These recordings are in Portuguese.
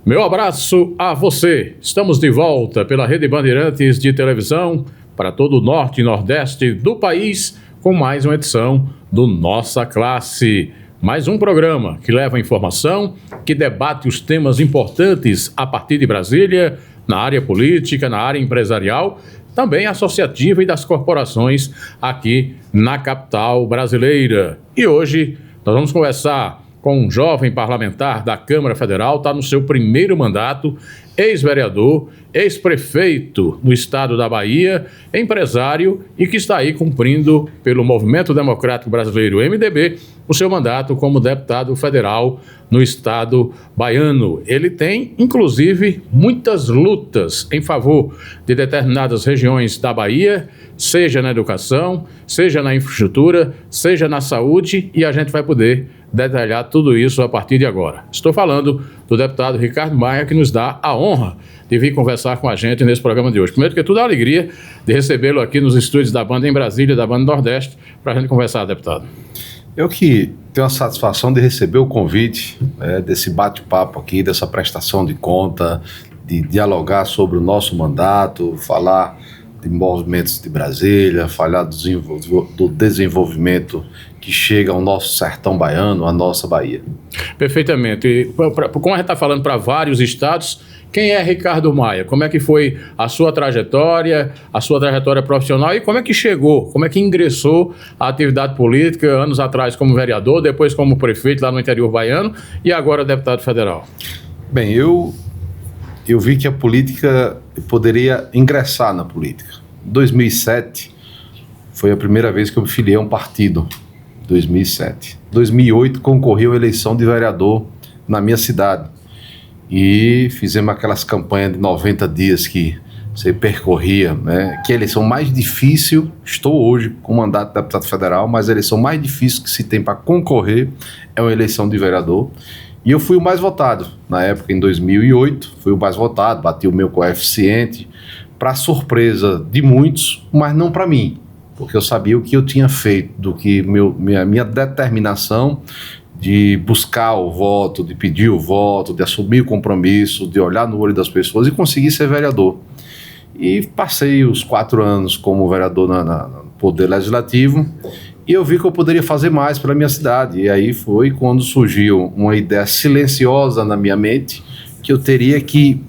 Meu abraço a você. Estamos de volta pela Rede Bandeirantes de televisão para todo o norte e nordeste do país com mais uma edição do Nossa Classe. Mais um programa que leva informação, que debate os temas importantes a partir de Brasília, na área política, na área empresarial, também associativa e das corporações aqui na capital brasileira. E hoje nós vamos conversar com um jovem parlamentar da Câmara Federal, está no seu primeiro mandato, ex-vereador, ex-prefeito no estado da Bahia, empresário e que está aí cumprindo pelo Movimento Democrático Brasileiro, MDB, o seu mandato como deputado federal no estado baiano. Ele tem, inclusive, muitas lutas em favor de determinadas regiões da Bahia, seja na educação, seja na infraestrutura, seja na saúde, e a gente vai poder detalhar tudo isso a partir de agora. Estou falando do deputado Ricardo Maia, que nos dá a honra de vir conversar com a gente nesse programa de hoje. Primeiro que tudo, a alegria de recebê-lo aqui nos estúdios da Banda em Brasília, da Banda Nordeste, para a gente conversar, deputado. Eu que tenho a satisfação de receber o convite desse bate-papo aqui, dessa prestação de conta, de dialogar sobre o nosso mandato, falar de movimentos de Brasília, falar do desenvolvimento que chega ao nosso sertão baiano, à nossa Bahia. Perfeitamente. E, como a gente está falando para vários estados, quem é Ricardo Maia? Como é que foi a sua trajetória profissional e como é que chegou, como é que ingressou à atividade política anos atrás como vereador, depois como prefeito lá no interior baiano e agora deputado federal? Bem, eu vi que a política poderia ingressar na política. Em 2007 foi a primeira vez que eu me filiei a um partido. 2007. 2008 concorri à eleição de vereador na minha cidade e fizemos aquelas campanhas de 90 dias que você percorria, né? Que é a eleição mais difícil. Estou hoje com o mandato de deputado federal, mas a eleição mais difícil que se tem para concorrer é uma eleição de vereador. E eu fui o mais votado. Na época, em 2008, fui o mais votado, bati o meu coeficiente, para surpresa de muitos, mas não para mim, porque eu sabia o que eu tinha feito, do que minha determinação de buscar o voto, de pedir o voto, de assumir o compromisso, de olhar no olho das pessoas e conseguir ser vereador. E passei os 4 anos como vereador no Poder Legislativo, e eu vi que eu poderia fazer mais pela minha cidade. E aí foi quando surgiu uma ideia silenciosa na minha mente, que eu teria que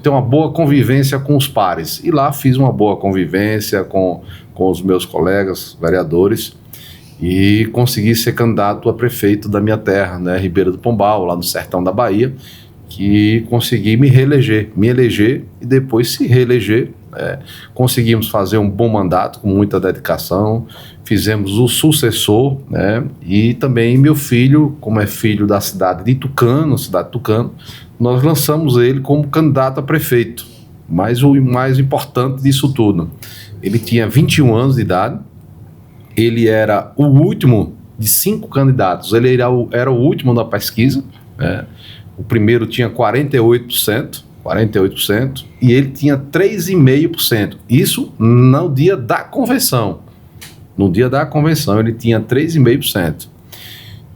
ter uma boa convivência com os pares. E lá fiz uma boa convivência com os meus colegas vereadores e consegui ser candidato a prefeito da minha terra, né, Ribeira do Pombal, lá no sertão da Bahia, que consegui me eleger e depois se reeleger. Conseguimos fazer um bom mandato com muita dedicação, fizemos o sucessor, né, e também meu filho, como é filho da cidade de Tucano, nós lançamos ele como candidato a prefeito. Mas o mais importante disso tudo, ele tinha 21 anos de idade, ele era o último de 5 candidatos, ele era o último da pesquisa, né? O primeiro tinha 48%, e ele tinha 3,5%. Isso no dia da convenção. No dia da convenção ele tinha 3,5%.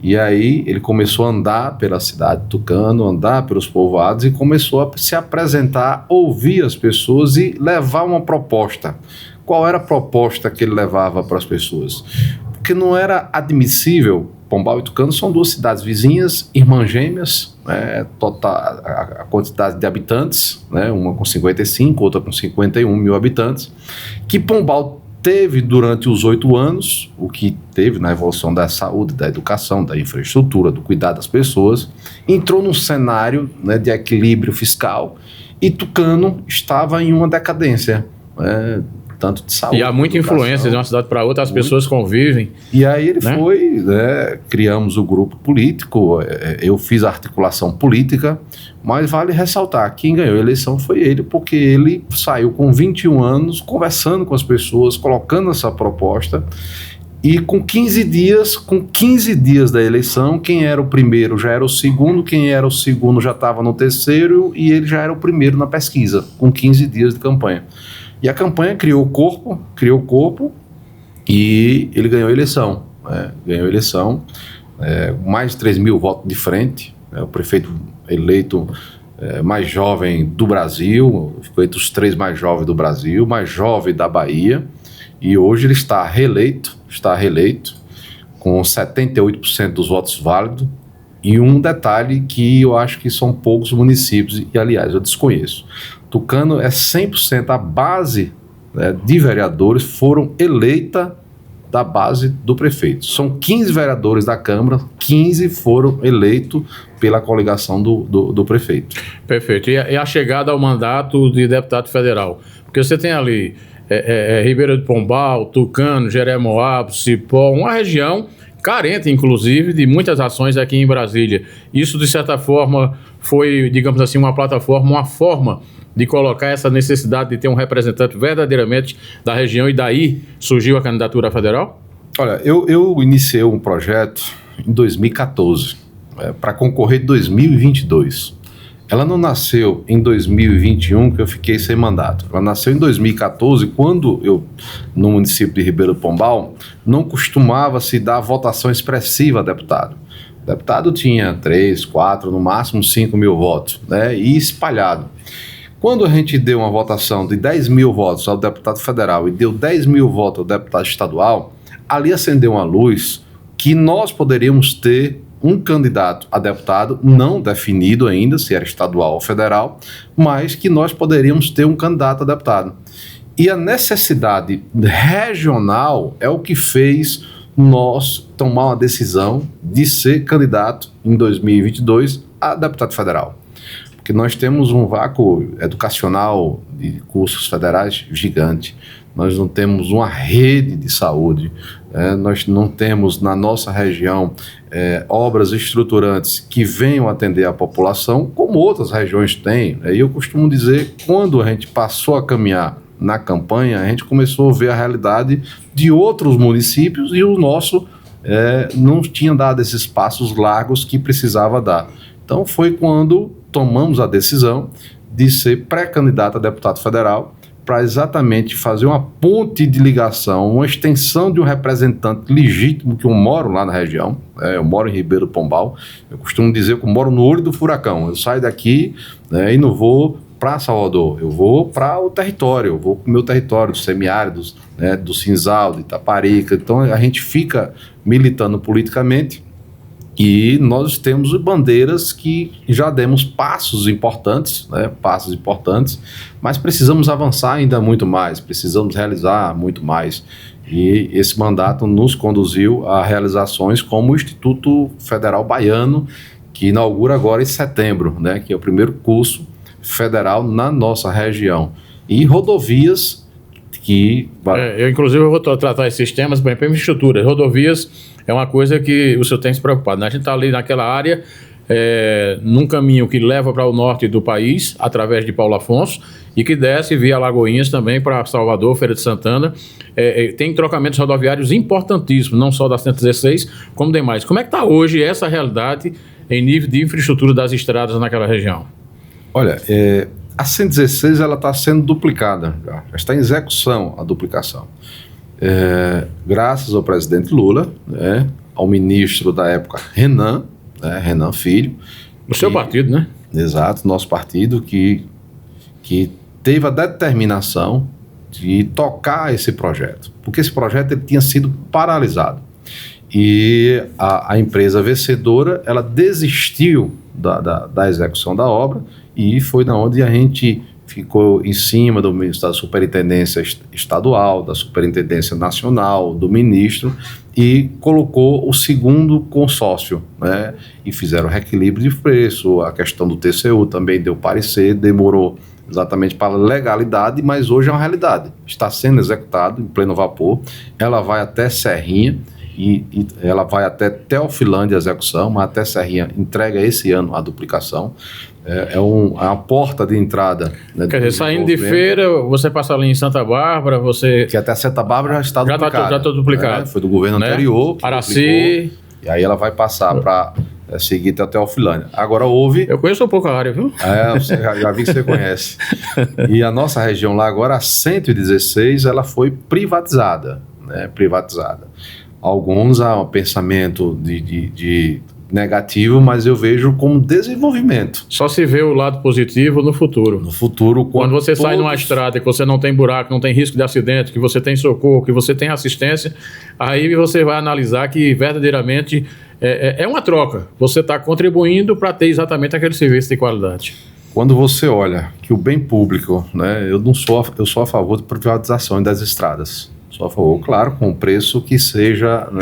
E aí ele começou a andar pela cidade de Tucano, andar pelos povoados e começou a se apresentar, ouvir as pessoas e levar uma proposta. Qual era a proposta que ele levava para as pessoas? Porque não era admissível. Pombal e Tucano são 2 cidades vizinhas, irmãs gêmeas, a quantidade de habitantes, né, uma com 55, outra com 51 mil habitantes, que Pombal teve durante os 8 anos, o que teve na evolução da saúde, da educação, da infraestrutura, do cuidado das pessoas, entrou num cenário, né, de equilíbrio fiscal, e Tucano estava em uma decadência, tanto de saúde. E há muita influência de uma cidade para outra, as pessoas convivem. E aí ele foi, criamos o grupo político, eu fiz a articulação política, mas vale ressaltar, quem ganhou a eleição foi ele, porque ele saiu com 21 anos, conversando com as pessoas, colocando essa proposta, e com 15 dias da eleição, quem era o primeiro já era o segundo, quem era o segundo já estava no terceiro, e ele já era o primeiro na pesquisa, com 15 dias de campanha. E a campanha criou o corpo e ele ganhou a eleição. Mais de 3 mil votos de frente. O prefeito eleito mais jovem do Brasil, ficou entre os 3 mais jovens do Brasil, mais jovem da Bahia, e hoje ele está reeleito com 78% dos votos válidos. E um detalhe que eu acho que são poucos municípios, e aliás eu desconheço, Tucano é 100% a base, né, de vereadores foram eleita da base do prefeito. São 15 vereadores da Câmara, 15 foram eleitos pela coligação do prefeito. Perfeito. E a chegada ao mandato de deputado federal? Porque você tem ali Ribeira do Pombal, Tucano, Jeremoabo, Cipó, uma região carente, inclusive, de muitas ações aqui em Brasília. Isso, de certa forma, foi, digamos assim, uma plataforma, uma forma de colocar essa necessidade de ter um representante verdadeiramente da região, e daí surgiu a candidatura federal? Olha, eu iniciei um projeto em 2014 para concorrer em 2022. Ela não nasceu em 2021, que eu fiquei sem mandato. Ela nasceu em 2014, quando eu, no município de Ribeira do Pombal, não costumava se dar votação expressiva a deputado. O deputado tinha 3, 4, no máximo 5 mil votos, né, e espalhado. Quando a gente deu uma votação de 10 mil votos ao deputado federal e deu 10 mil votos ao deputado estadual, ali acendeu uma luz que nós poderíamos ter um candidato a deputado, não definido ainda se era estadual ou federal, mas que nós poderíamos ter um candidato a deputado. E a necessidade regional é o que fez nós tomar uma decisão de ser candidato em 2022 a deputado federal. Porque nós temos um vácuo educacional de cursos federais gigante. Nós não temos uma rede de saúde, nós não temos na nossa região obras estruturantes que venham atender a população, como outras regiões têm. E eu costumo dizer, quando a gente passou a caminhar na campanha, a gente começou a ver a realidade de outros municípios e o nosso não tinha dado esses passos largos que precisava dar. Então foi quando tomamos a decisão de ser pré-candidato a deputado federal, para exatamente fazer uma ponte de ligação, uma extensão de um representante legítimo, que eu moro lá na região, eu moro em Ribeira do Pombal. Eu costumo dizer que eu moro no olho do furacão. Eu saio daqui, e não vou para Salvador, eu vou para o território, eu vou para o meu território, dos semiáridos, do Cinzal, de Itaparica. Então a gente fica militando politicamente. E nós temos bandeiras que já demos passos importantes, mas precisamos avançar ainda muito mais, precisamos realizar muito mais. E esse mandato nos conduziu a realizações como o Instituto Federal Baiano, que inaugura agora em setembro, que é o primeiro curso federal na nossa região. E rodovias que... eu, inclusive, eu vou tratar esses temas, por exemplo, infraestrutura. Rodovias é uma coisa que o senhor tem se preocupado, né? A gente está ali naquela área, num caminho que leva para o norte do país, através de Paulo Afonso, e que desce via Lagoinhas também para Salvador, Feira de Santana. Tem trocamentos rodoviários importantíssimos, não só da 116, como demais. Como é que está hoje essa realidade em nível de infraestrutura das estradas naquela região? Olha, a 116 ela está sendo duplicada, já está em execução a duplicação. Graças ao presidente Lula, ao ministro da época Renan Filho. Do seu partido, né? Exato, nosso partido, que teve a determinação de tocar esse projeto, porque esse projeto ele tinha sido paralisado. E a empresa vencedora, ela desistiu da execução da obra, e foi da onde a gente ficou em cima da superintendência estadual, da superintendência nacional, do ministro, e colocou o segundo consórcio, e fizeram o reequilíbrio de preço. A questão do TCU também deu parecer, demorou exatamente para a legalidade, mas hoje é uma realidade. Está sendo executado em pleno vapor. Ela vai até Serrinha, e ela vai até Teofilândia a execução, mas até Serrinha entrega esse ano a duplicação. É uma porta de entrada. Quer dizer, saindo de Feira, você passa ali em Santa Bárbara, que até Santa Bárbara já está duplicada. Já está duplicado. Foi do governo anterior. Araci. E aí ela vai passar para seguir até Teofilândia. Agora houve... Eu conheço um pouco a área, viu? Já vi que você conhece. E a nossa região lá agora, a 116, ela foi privatizada. Alguns há um pensamento de negativo, mas eu vejo como desenvolvimento. Só se vê o lado positivo no futuro. No futuro, quando você sai numa estrada que você não tem buraco, não tem risco de acidente, que você tem socorro, que você tem assistência, aí você vai analisar que verdadeiramente é uma troca. Você está contribuindo para ter exatamente aquele serviço de qualidade. Quando você olha que o bem público, né, eu sou a favor da privatização das estradas. Sou a favor, claro, com um preço que seja, né,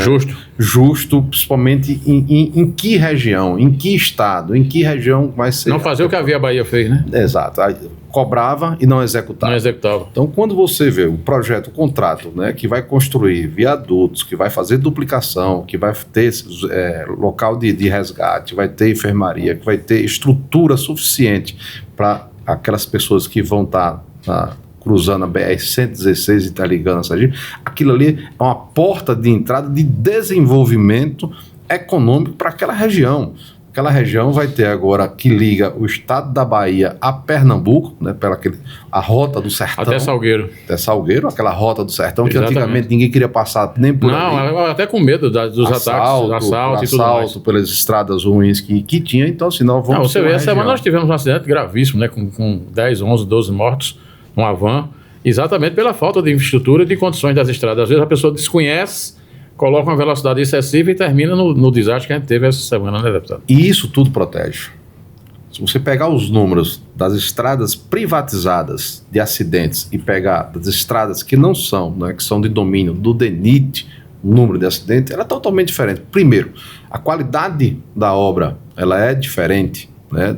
justo, principalmente em que região, em que estado, em que região vai ser. Não fazer o que a Via Bahia fez, né? Exato. Aí, cobrava e não executava. Não executava. Então, quando você vê o projeto, o contrato, né, que vai construir viadutos, que vai fazer duplicação, que vai ter local de resgate, vai ter enfermaria, que vai ter estrutura suficiente para aquelas pessoas que vão estar cruzando a BR-116 e está ligando a Sergipe, aquilo ali é uma porta de entrada de desenvolvimento econômico para aquela região. Aquela região vai ter agora que liga o estado da Bahia a Pernambuco, né, a rota do sertão. Até Salgueiro. Até Salgueiro, aquela rota do sertão. Exatamente. Que antigamente ninguém queria passar nem por ali. Não, até com medo dos assalto e tudo mais. Pelas estradas ruins que tinha, então assim, nós vamos... Você vê, essa semana nós tivemos um acidente gravíssimo, né, com 10, 11, 12 mortos, uma van, exatamente pela falta de infraestrutura e de condições das estradas. Às vezes a pessoa desconhece, coloca uma velocidade excessiva e termina no desastre que a gente teve essa semana, né, deputado? E isso tudo protege. Se você pegar os números das estradas privatizadas de acidentes e pegar das estradas que não são, né, que são de domínio do DENIT, o número de acidentes, ela é totalmente diferente. Primeiro, a qualidade da obra ela é diferente, né,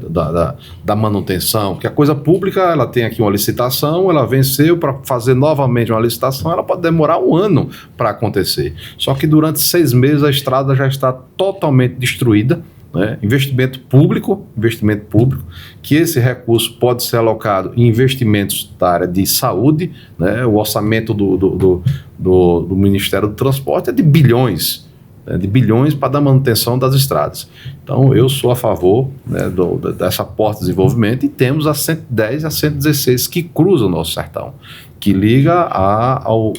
da manutenção, porque a coisa pública, ela tem aqui uma licitação, ela venceu, para fazer novamente uma licitação, ela pode demorar 1 ano para acontecer. Só que durante 6 meses a estrada já está totalmente destruída, né? Investimento público, que esse recurso pode ser alocado em investimentos da área de saúde, né? O orçamento do Ministério do Transporte é de bilhões para dar manutenção das estradas. Então, eu sou a favor, né, dessa porta de desenvolvimento, e temos a 110 e a 116 que cruzam o nosso sertão, que liga ao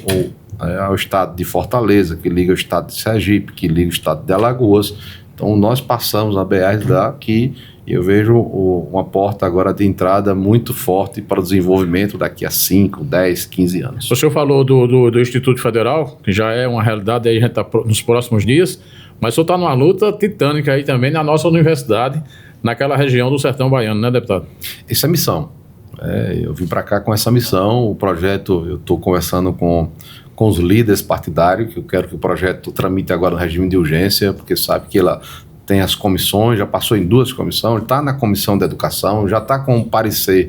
estado de Fortaleza, que liga o estado de Sergipe, que liga o estado de Alagoas. Então, nós passamos a BR daqui e eu vejo uma porta agora de entrada muito forte para o desenvolvimento daqui a 5, 10, 15 anos. O senhor falou do Instituto Federal, que já é uma realidade, aí a gente está nos próximos dias, mas o senhor está numa luta titânica aí também na nossa universidade, naquela região do sertão baiano, né, deputado? Essa é a missão. Eu vim para cá com essa missão. O projeto, eu estou conversando com os líderes partidários, que eu quero que o projeto tramite agora no regime de urgência, porque sabe que ela tem as comissões, já passou em 2 comissões, está na comissão de educação, já está com parecer,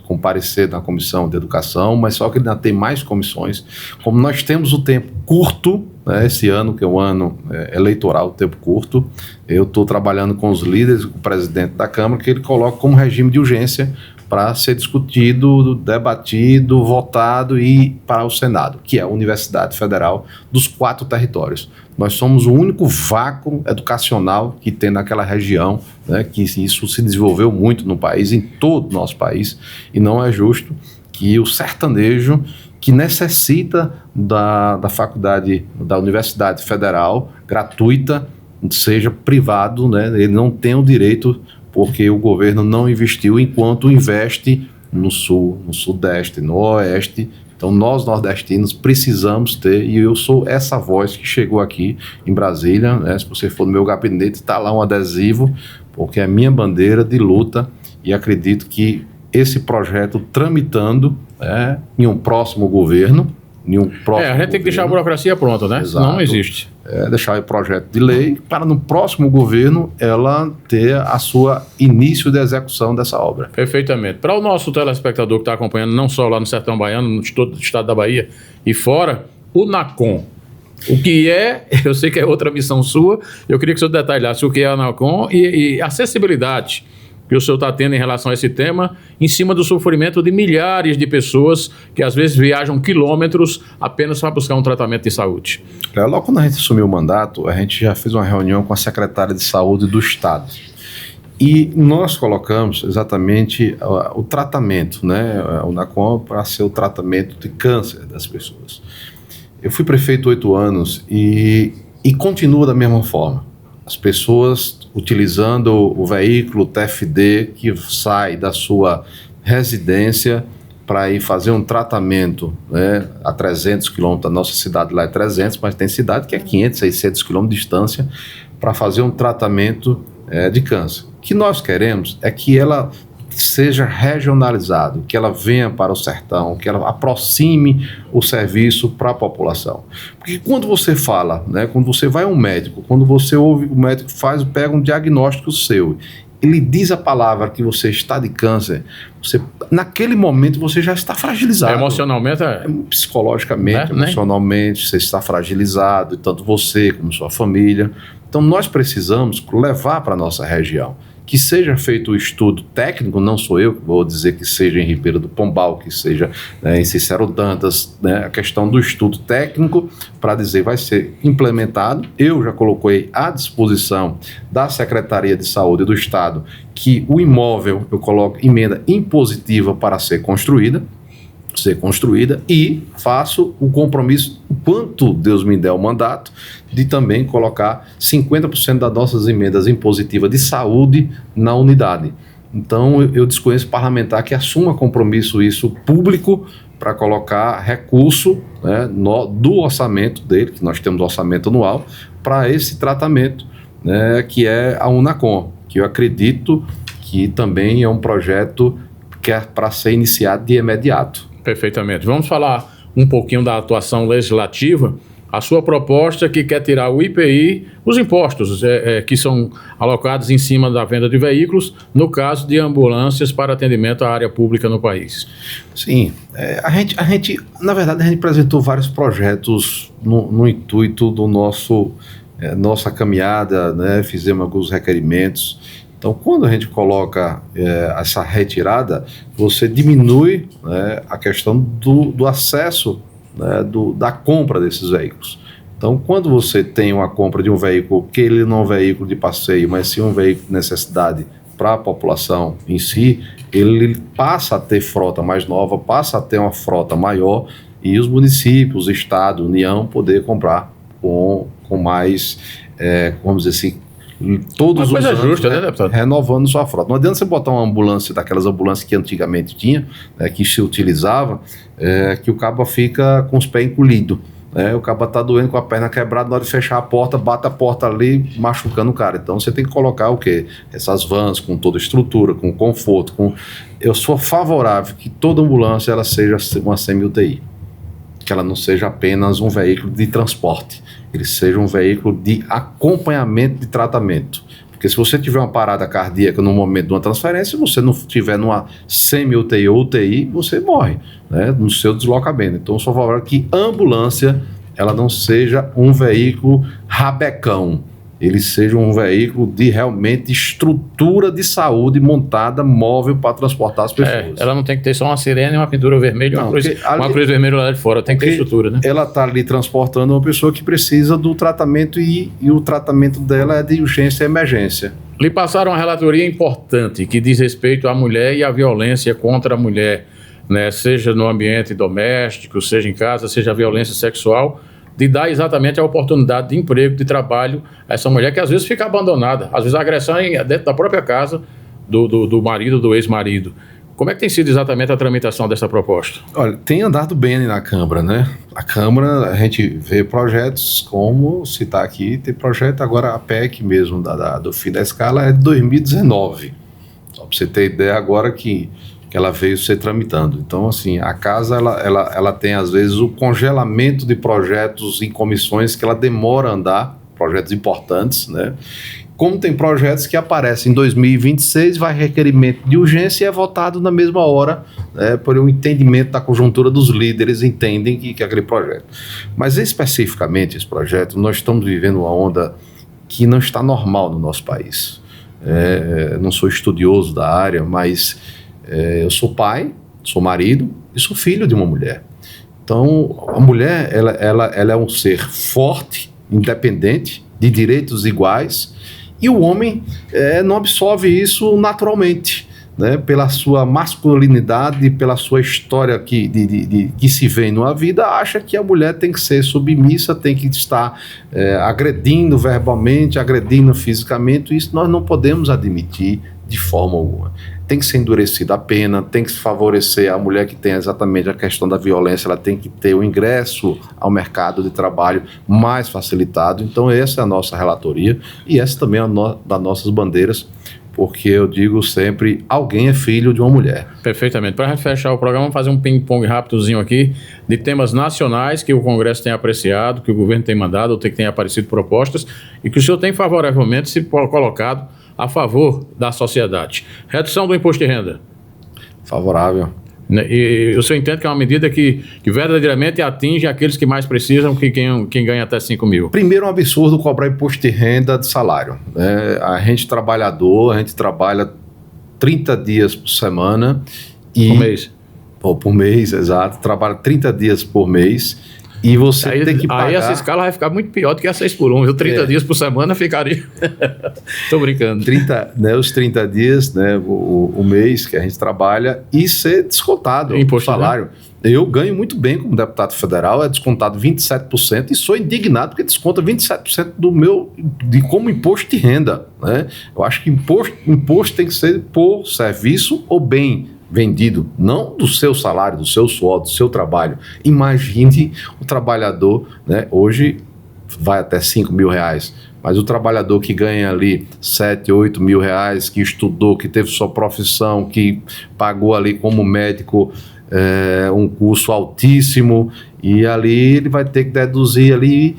com parecer na comissão de educação, mas só que ainda tem mais comissões. Como nós temos o tempo curto, né, esse ano, que é um ano eleitoral, o tempo curto, eu estou trabalhando com os líderes, com o presidente da Câmara, que ele coloca como regime de urgência para ser discutido, debatido, votado e para o Senado, que é a Universidade Federal dos 4 territórios. Nós somos o único vácuo educacional que tem naquela região, né, que isso se desenvolveu muito no país, em todo o nosso país, e não é justo que o sertanejo, que necessita da faculdade, da Universidade Federal, gratuita, seja privado, né, ele não tem o direito, porque o governo não investiu enquanto investe no sul, no sudeste, no oeste. Então nós nordestinos precisamos ter, e eu sou essa voz que chegou aqui em Brasília, né? Se você for no meu gabinete, está lá um adesivo, porque é minha bandeira de luta, e acredito que esse projeto tramitando, em um próximo governo, a gente tem que deixar a burocracia pronta, né? Exato. Senão não existe. Deixar o projeto de lei para no próximo governo ela ter a sua início de execução dessa obra. Perfeitamente. Para o nosso telespectador que está acompanhando, não só lá no Sertão Baiano, no todo o estado da Bahia e fora, o NACOM. O que é, eu sei que é outra missão sua, eu queria que o senhor detalhasse o que é a NACOM e acessibilidade que o senhor está tendo em relação a esse tema, em cima do sofrimento de milhares de pessoas que às vezes viajam quilômetros apenas para buscar um tratamento de saúde. Logo quando a gente assumiu o mandato, a gente já fez uma reunião com a secretária de saúde do estado. E nós colocamos exatamente o tratamento, né? O NACOM para ser o tratamento de câncer das pessoas. Eu fui prefeito 8 anos e continuo da mesma forma. as pessoas utilizando o veículo TFD que sai da sua residência para ir fazer um tratamento, né, a 300 quilômetros. A nossa cidade lá é 300, mas tem cidade que é 500, 600 quilômetros de distância para fazer um tratamento de câncer. O que nós queremos é que ela seja regionalizado, que ela venha para o sertão, que ela aproxime o serviço para a população. Porque quando você fala, né, quando você vai a um médico, quando você ouve o médico pega um diagnóstico seu, ele diz a palavra que você está de câncer, naquele momento você já está fragilizado. Emocionalmente? Psicologicamente, emocionalmente, você está fragilizado, tanto você como sua família. Então nós precisamos levar para a nossa região. Que seja feito o estudo técnico, não sou eu que vou dizer que seja em Ribeira do Pombal, que seja em Cícero Dantas, né, a questão do estudo técnico para dizer vai ser implementado. Eu já coloquei à disposição da Secretaria de Saúde do Estado que o imóvel, eu coloco emenda impositiva para ser construída e faço o compromisso, quanto Deus me der o mandato, de também colocar 50% das nossas emendas impositivas de saúde na unidade. Então eu desconheço parlamentar que assuma compromisso isso público para colocar recurso, né, do orçamento dele, que nós temos orçamento anual, para esse tratamento, né, que é a Unacom, que eu acredito que também é um projeto que é para ser iniciado de imediato. Perfeitamente. Vamos falar um pouquinho da atuação legislativa. A sua proposta que quer tirar o IPI, os impostos que são alocados em cima da venda de veículos, no caso de ambulâncias para atendimento à área pública no país. Sim, na verdade a gente apresentou vários projetos no intuito do nossa caminhada, né? Fizemos alguns requerimentos. Então, quando a gente coloca essa retirada, você diminui, né, a questão do acesso, né, da compra desses veículos. Então, quando você tem uma compra de um veículo, que ele não é um veículo de passeio, mas sim um veículo de necessidade para a população em si, ele passa a ter frota mais nova, passa a ter uma frota maior e os municípios, o Estado, a União, poder comprar com mais, vamos dizer assim, todos os anos, justa, né, deputado? Renovando sua frota. Não adianta você botar uma ambulância, daquelas ambulâncias que antigamente tinha, que se utilizava, que o cabo fica com os pés encolhidos. O cabo está doendo com a perna quebrada, na hora de fechar a porta, bate a porta ali, machucando o cara. Então você tem que colocar o quê? Essas vans com toda a estrutura, com conforto. Eu sou favorável que toda ambulância ela seja uma semi-UTI. Que ela não seja apenas um veículo de transporte, ele seja um veículo de acompanhamento de tratamento. Porque se você tiver uma parada cardíaca no momento de uma transferência, se você não estiver numa semi-UTI ou UTI, você morre, né, no seu deslocamento. Então, eu sou favorável que a ambulância ela não seja um veículo rabecão, ele seja um veículo de realmente estrutura de saúde montada, móvel para transportar as pessoas. Ela não tem que ter só uma sirene, uma pintura vermelha, uma cruz vermelha lá de fora, tem que ter estrutura, né? Ela está ali transportando uma pessoa que precisa do tratamento e o tratamento dela é de urgência e emergência. Lhe passaram uma relatoria importante que diz respeito à mulher e à violência contra a mulher, né? Seja no ambiente doméstico, seja em casa, seja a violência sexual, de dar exatamente a oportunidade de emprego, de trabalho a essa mulher que às vezes fica abandonada. Às vezes a agressão é dentro da própria casa do marido, do ex-marido. Como é que tem sido exatamente a tramitação dessa proposta? Olha, tem andado bem na Câmara, né? A Câmara, a gente vê projetos como citar aqui, tem projeto agora, a PEC mesmo, do fim da escala é de 2019. Só para você ter ideia agora que ela veio ser tramitando. Então, assim, a casa, ela tem, às vezes, o congelamento de projetos em comissões que ela demora a andar, projetos importantes, né? Como tem projetos que aparecem em 2026, vai requerimento de urgência e é votado na mesma hora, né, por um entendimento da conjuntura dos líderes, entendem que aquele projeto. Mas, especificamente, esse projeto, nós estamos vivendo uma onda que não está normal no nosso país. Não sou estudioso da área, mas eu sou pai, sou marido e sou filho de uma mulher. Então, a mulher, ela é um ser forte, independente, de direitos iguais, e o homem não absorve isso naturalmente. né, pela sua masculinidade, pela sua história que se vê numa vida, acha que a mulher tem que ser submissa, tem que estar agredindo verbalmente, agredindo fisicamente. Isso nós não podemos admitir de forma alguma. Tem que ser endurecida a pena, tem que se favorecer a mulher que tem exatamente a questão da violência, ela tem que ter o ingresso ao mercado de trabalho mais facilitado. Então essa é a nossa relatoria e essa também é das nossas bandeiras, porque eu digo sempre, alguém é filho de uma mulher. Perfeitamente. Para a gente fechar o programa, vamos fazer um ping-pong rapidozinho aqui de temas nacionais que o Congresso tem apreciado, que o governo tem mandado, ou que tem aparecido propostas, e que o senhor tem favoravelmente se colocado a favor da sociedade. Redução do imposto de renda. Favorável. E o senhor entende que é uma medida que verdadeiramente atinge aqueles que mais precisam, quem ganha até 5 mil? Primeiro, é um absurdo cobrar imposto de renda de salário, né? A gente trabalhador, a gente trabalha 30 dias por semana. Por mês? Por mês, exato. Trabalha 30 dias por mês. E você tem que pagar... Aí essa escala vai ficar muito pior do que a 6 por 1, viu? 30 dias por semana ficaria... Tô brincando. Os 30 dias, né, o mês que a gente trabalha e ser descontado o salário. Né? Eu ganho muito bem como deputado federal, é descontado 27% e sou indignado porque desconta 27% como imposto de renda. Né? Eu acho que imposto tem que ser por serviço ou bem vendido, não do seu salário, do seu suor, do seu trabalho. Imagine o trabalhador, né, hoje vai até 5 mil reais, mas o trabalhador que ganha ali 7, 8 mil reais, que estudou, que teve sua profissão, que pagou ali como médico um curso altíssimo, e ali ele vai ter que deduzir ali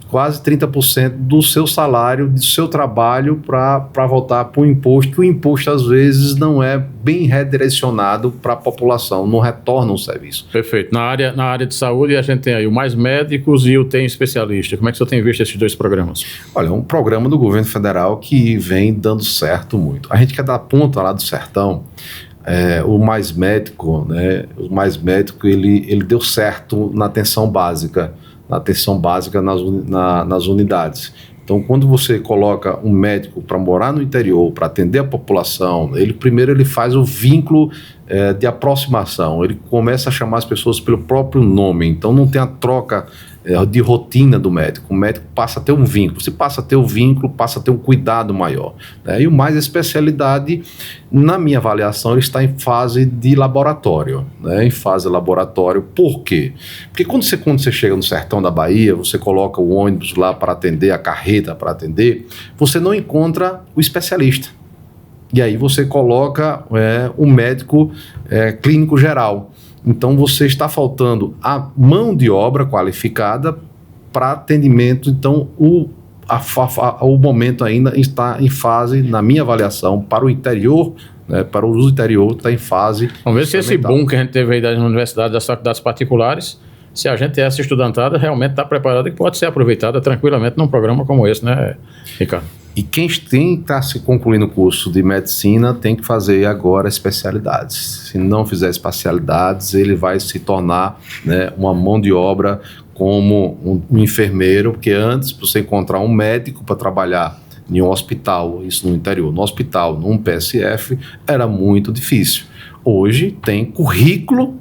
quase 30% do seu salário, do seu trabalho para voltar para o imposto, que o imposto às vezes não é bem redirecionado para a população, não retorna o serviço. Perfeito. Na área de saúde a gente tem aí o Mais Médicos e o Tem Especialista. Como é que o senhor tem visto esses dois programas? Olha, é um programa do governo federal que vem dando certo muito. A gente quer dar ponta lá do sertão. O Mais Médico, né? O Mais Médico, ele deu certo na atenção básica nas unidades. Então, quando você coloca um médico para morar no interior, para atender a população, primeiro ele faz o vínculo de aproximação, ele começa a chamar as pessoas pelo próprio nome, então não tem a troca de rotina do médico. O médico passa a ter um vínculo. Se passa a ter o vínculo, passa a ter um cuidado maior. Né? E o Mais Especialidade, na minha avaliação, ele está em fase de laboratório. Né? Em fase de laboratório. Por quê? Porque quando você chega no sertão da Bahia, você coloca o ônibus lá para atender, a carreta para atender, você não encontra o especialista. E aí você coloca um médico clínico geral. Então, você está faltando a mão de obra qualificada para atendimento. Então, o momento ainda está em fase, na minha avaliação, para o interior, né, para o uso interior, está em fase... Vamos ver se esse boom que a gente teve aí na universidade, das faculdades particulares, se a gente, essa estudantada, realmente está preparada e pode ser aproveitada tranquilamente num programa como esse, né, Ricardo? E quem está se concluindo o curso de medicina tem que fazer agora especialidades. Se não fizer especialidades, ele vai se tornar, né, uma mão de obra como um enfermeiro, porque antes, para você encontrar um médico para trabalhar em um hospital, isso no interior, no hospital, num PSF, era muito difícil. Hoje tem currículo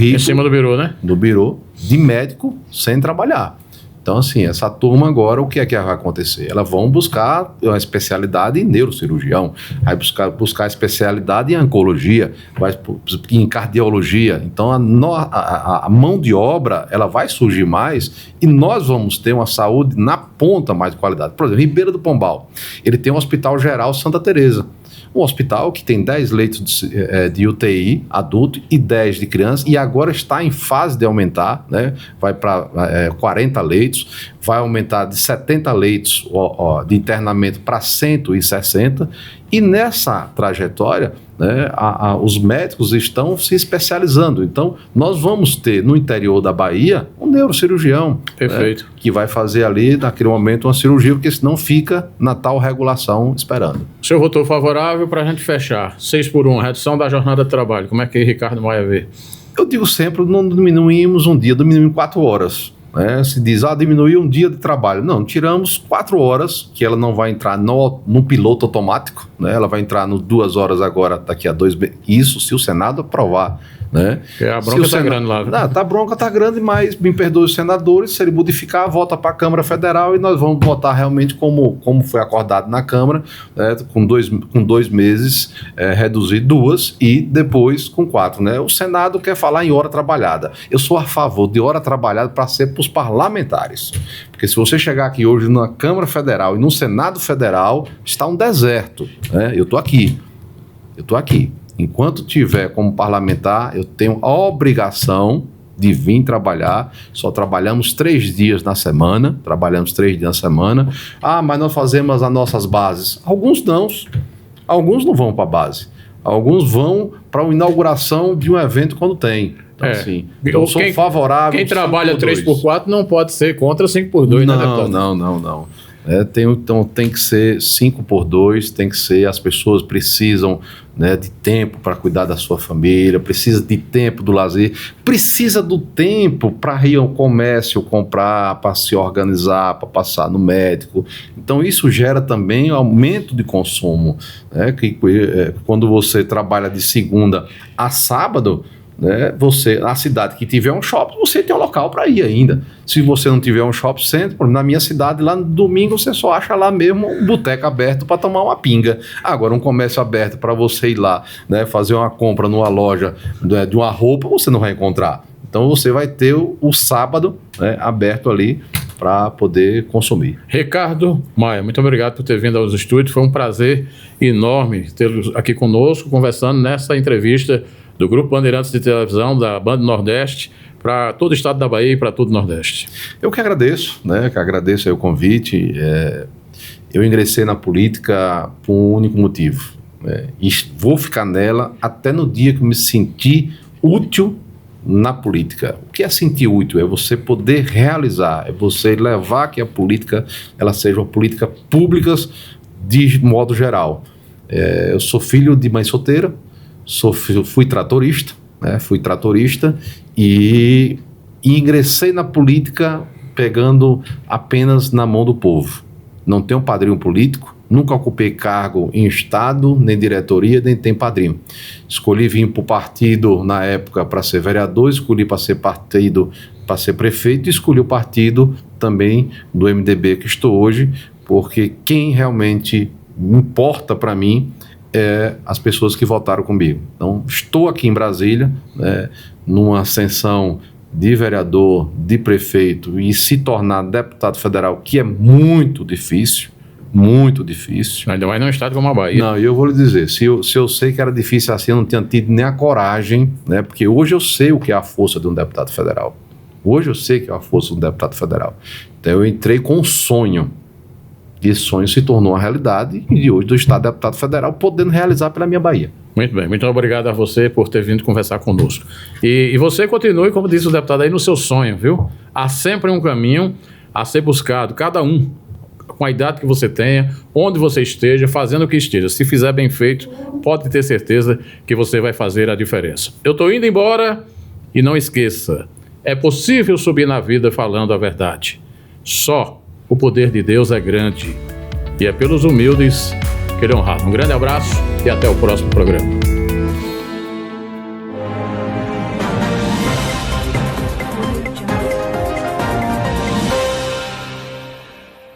em cima do birô, né? Do birô de médico sem trabalhar. Então, assim, essa turma agora, o que é que vai acontecer? Elas vão buscar uma especialidade em neurocirurgião, vai buscar especialidade em oncologia, em cardiologia. Então, a mão de obra, ela vai surgir mais e nós vamos ter uma saúde na ponta mais de qualidade. Por exemplo, Ribeira do Pombal, ele tem um Hospital Geral Santa Teresa. Um hospital que tem 10 leitos de UTI adulto e 10 de criança, e agora está em fase de aumentar, né? Vai para 40 leitos, vai aumentar de 70 leitos de internamento para 160, e nessa trajetória, né, os médicos estão se especializando. Então, nós vamos ter no interior da Bahia um neurocirurgião, perfeito, né, que vai fazer ali, naquele momento, uma cirurgia, porque senão fica na tal regulação esperando. O senhor votou favorável para a gente fechar. 6 por 1, redução da jornada de trabalho. Como é que Ricardo vai ver? Eu digo sempre, não diminuímos um dia, diminuímos 4 horas. né? Se diz, diminuiu um dia de trabalho. Não, tiramos 4 horas, que ela não vai entrar no piloto automático, né? Ela vai entrar nos 2 horas agora, daqui a 2 meses. Isso se o Senado aprovar, né? A bronca está grande lá. A bronca está grande, mas me perdoe os senadores, se ele modificar, volta para a Câmara Federal e nós vamos votar realmente como foi acordado na Câmara, né? Com 2 meses, reduzir 2 e depois com 4, né? O Senado quer falar em hora trabalhada. Eu sou a favor de hora trabalhada para ser para os parlamentares. Porque se você chegar aqui hoje na Câmara Federal e no Senado Federal, está um deserto, né? Eu estou aqui. Enquanto tiver como parlamentar, eu tenho a obrigação de vir trabalhar. Só trabalhamos 3 dias na semana. Mas nós fazemos as nossas bases. Alguns não vão para a base. Alguns vão para a inauguração de um evento quando tem. Então, assim, eu sou favorável. Quem trabalha 3x4 não pode ser contra 5x2, né, deputado? Não. Então tem que ser 5x2, tem que ser, as pessoas precisam, né, de tempo para cuidar da sua família, precisa de tempo do lazer, precisa do tempo para ir ao comércio comprar, para se organizar, para passar no médico. Então isso gera também aumento de consumo, né, quando você trabalha de segunda a sábado, né, a cidade que tiver um shopping, você tem um local para ir ainda. Se você não tiver um shopping center, na minha cidade, lá no domingo, você só acha lá mesmo um boteco aberto para tomar uma pinga. Agora, um comércio aberto para você ir lá, né, fazer uma compra numa loja, né, de uma roupa, você não vai encontrar. Então, você vai ter o sábado, né, aberto ali para poder consumir. Ricardo Maia, muito obrigado por ter vindo aos estúdios. Foi um prazer enorme tê-lo aqui conosco, conversando nessa entrevista do Grupo Bandeirantes de Televisão, da Band Nordeste, para todo o estado da Bahia e para todo o Nordeste. Eu que agradeço, né? Que agradeço aí o convite. Eu ingressei na política por um único motivo. E vou ficar nela até no dia que eu me sentir útil na política. O que é sentir útil? É você poder realizar, é você levar que a política ela seja uma política pública de modo geral. Eu sou filho de mãe solteira, fui tratorista, né? E ingressei na política pegando apenas na mão do povo. Não tenho padrinho político, nunca ocupei cargo em estado, nem diretoria, nem tenho padrinho. Escolhi vir para o partido na época para ser vereador, escolhi para ser partido, para ser prefeito, e escolhi o partido também do MDB que estou hoje, porque quem realmente importa para mim as pessoas que votaram comigo. Então, estou aqui em Brasília, né, numa ascensão de vereador, de prefeito, e se tornar deputado federal, que é muito difícil. Ainda mais num estado como a Bahia. Não, eu vou lhe dizer, se eu sei que era difícil assim, eu não tinha tido nem a coragem, né, porque hoje eu sei o que é a força de um deputado federal. Então, eu entrei com um sonho. E esse sonho se tornou uma realidade e hoje eu estou deputado federal podendo realizar pela minha Bahia. Muito bem, muito obrigado a você por ter vindo conversar conosco. E você continue, como disse o deputado aí, no seu sonho, viu? Há sempre um caminho a ser buscado, cada um, com a idade que você tenha, onde você esteja, fazendo o que esteja. Se fizer bem feito, pode ter certeza que você vai fazer a diferença. Eu estou indo embora e não esqueça, é possível subir na vida falando a verdade. Só o poder de Deus é grande e é pelos humildes que Ele é honrado. Um grande abraço e até o próximo programa.